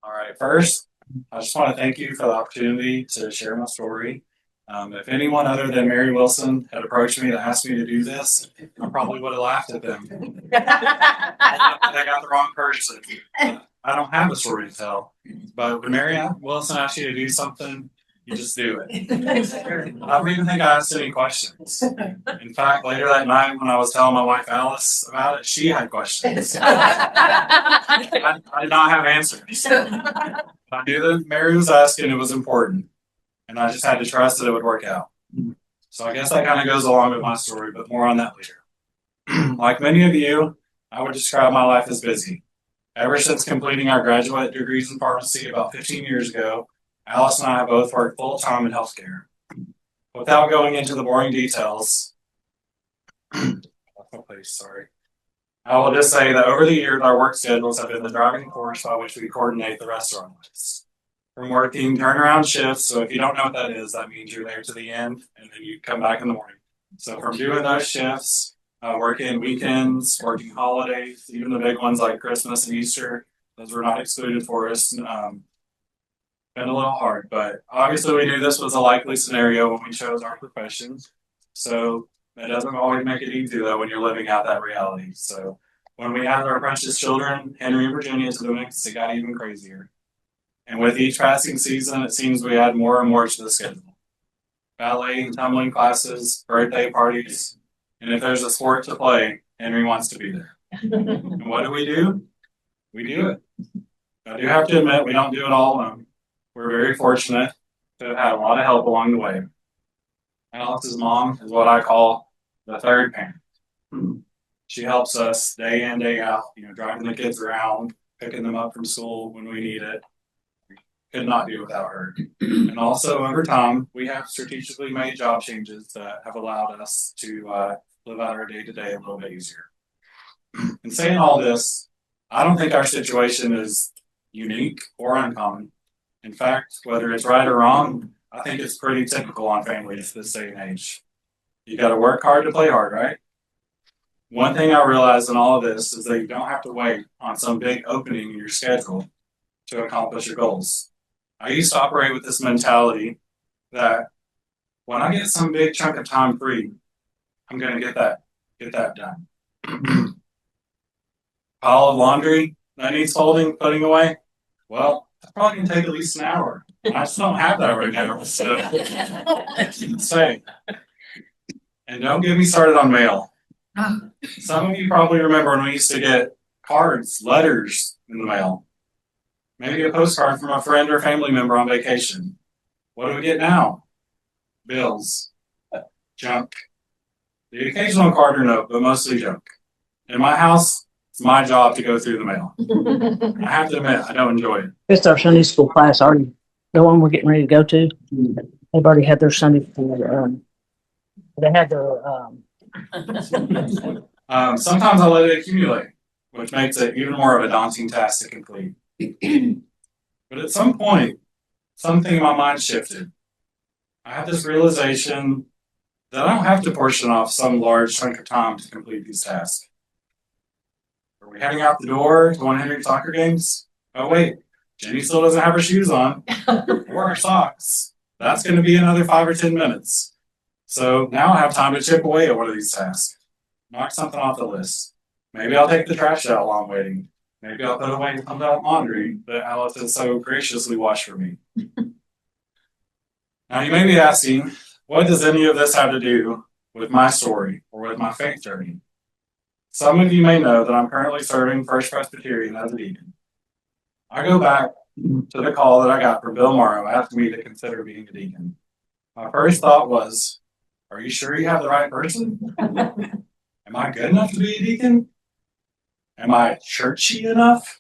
All right, first, I just want to thank you for the opportunity to share my story. If anyone other than Mary Wilson had approached me to ask me to do this, I probably would have laughed at them. I got the wrong person. I don't have a story to tell. But when Mary Wilson asks you to do something, you just do it. I don't even think I asked any questions. In fact, later that night when I was telling my wife Alice about it, she had questions. I did not have answers. I knew that Mary was asking, it was important. And I just had to trust that it would work out. So I guess that kind of goes along with my story, but more on that later. Like many of you, I would describe my life as busy. Ever since completing our graduate degrees in pharmacy about 15 years ago, Alice and I have both worked full-time in healthcare. Without going into the boring details, sorry. I will just say that over the years, our work schedules have been the driving force by which we coordinate the restaurant lists. From working turnaround shifts, so if you don't know what that is, that means you're there to the end and then you come back in the morning. So from doing those shifts, working weekends, working holidays, even the big ones like Christmas and Easter, those were not excluded for us. Been a little hard, but obviously we knew this was a likely scenario when we chose our profession. So that doesn't always make it easy though when you're living out that reality. So when we had our precious children, Henry and Virginia, to the mix, it got even crazier. And with each passing season, it seems we add more and more to the schedule. Ballet and tumbling classes, birthday parties, and if there's a sport to play, Henry wants to be there. And what do? We do it. I do have to admit, we don't do it all alone. We're very fortunate to have had a lot of help along the way. Alice's mom is what I call the third parent. She helps us day in, day out, driving the kids around, picking them up from school when we need it. Could not do without her. And also over time, we have strategically made job changes that have allowed us to live out our day-to-day a little bit easier. In saying all this, I don't think our situation is unique or uncommon. In fact, whether it's right or wrong, I think it's pretty typical on families this day and age. You got to work hard to play hard, right? One thing I realized in all of this is that you don't have to wait on some big opening in your schedule to accomplish your goals. I used to operate with this mentality that when I get some big chunk of time free, I'm going to get that done. Pile of laundry that needs folding, putting away. Well, that's probably going to take at least an hour. I just don't have that right now. So, say, and don't get me started on mail. Some of you probably remember when we used to get cards, letters in the mail. Maybe a postcard from a friend or family member on vacation. What do we get now? Bills. Junk. The occasional card or note, but mostly junk. In my house, it's my job to go through the mail. I have to admit, I don't enjoy it. It's our Sunday school class already. The one we're getting ready to go to. They've already had their Sunday school. They had their. Sometimes I let it accumulate, which makes it even more of a daunting task to complete. But at some point, something in my mind shifted. I had this realization that I don't have to portion off some large chunk of time to complete these tasks. Are we heading out the door to one of Henry's soccer games? Oh wait, Jenny still doesn't have her shoes on or her socks. That's going to be another 5 or 10 minutes. So now I have time to chip away at one of these tasks. Knock something off the list. Maybe I'll take the trash out while I'm waiting. Maybe I'll put away some of that laundry that Alice has so graciously washed for me. Now you may be asking, what does any of this have to do with my story or with my faith journey? Some of you may know that I'm currently serving First Presbyterian as a deacon. I go back to the call that I got from Bill Morrow asking me to consider being a deacon. My first thought was, are you sure you have the right person? Am I good enough to be a deacon? Am I churchy enough?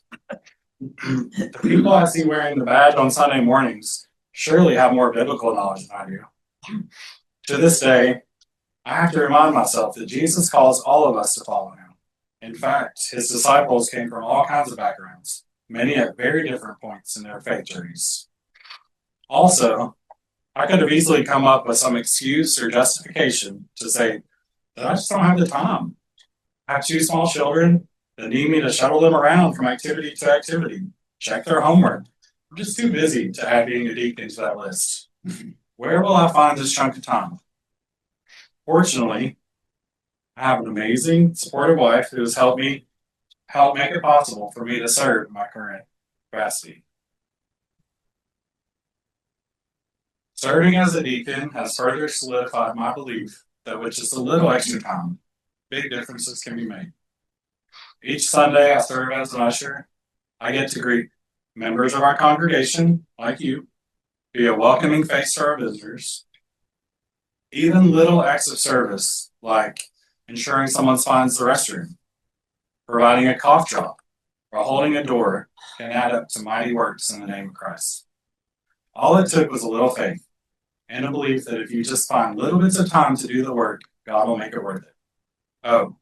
The people I see wearing the badge on Sunday mornings surely have more biblical knowledge than I do. To this day, I have to remind myself that Jesus calls all of us to follow him. In fact, his disciples came from all kinds of backgrounds, many at very different points in their faith journeys. Also, I could have easily come up with some excuse or justification to say that I just don't have the time. I have 2 small children that need me to shuttle them around from activity to activity, check their homework, I'm just too busy to add being a deacon to that list. Where will I find this chunk of time? Fortunately, I have an amazing, supportive wife who has helped make it possible for me to serve in my current capacity. Serving as a deacon has further solidified my belief that with just a little extra time, big differences can be made. Each Sunday I serve as an usher. I get to greet members of our congregation, like you, be a welcoming face to our visitors. Even little acts of service, like ensuring someone finds the restroom, providing a cough drop, or holding a door, can add up to mighty works in the name of Christ. All it took was a little faith and a belief that if you just find little bits of time to do the work, God will make it worth it. Oh,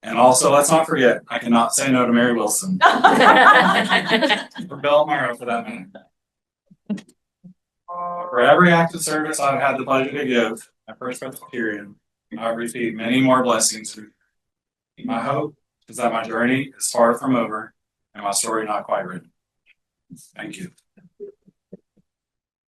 and also let's not forget, I cannot say no to Mary Wilson. Or Bill Morrow for that matter. For every act of service I've had the pleasure to give at First Presbyterian, I've received many more blessings. My hope is that my journey is far from over and my story not quite written. Thank you.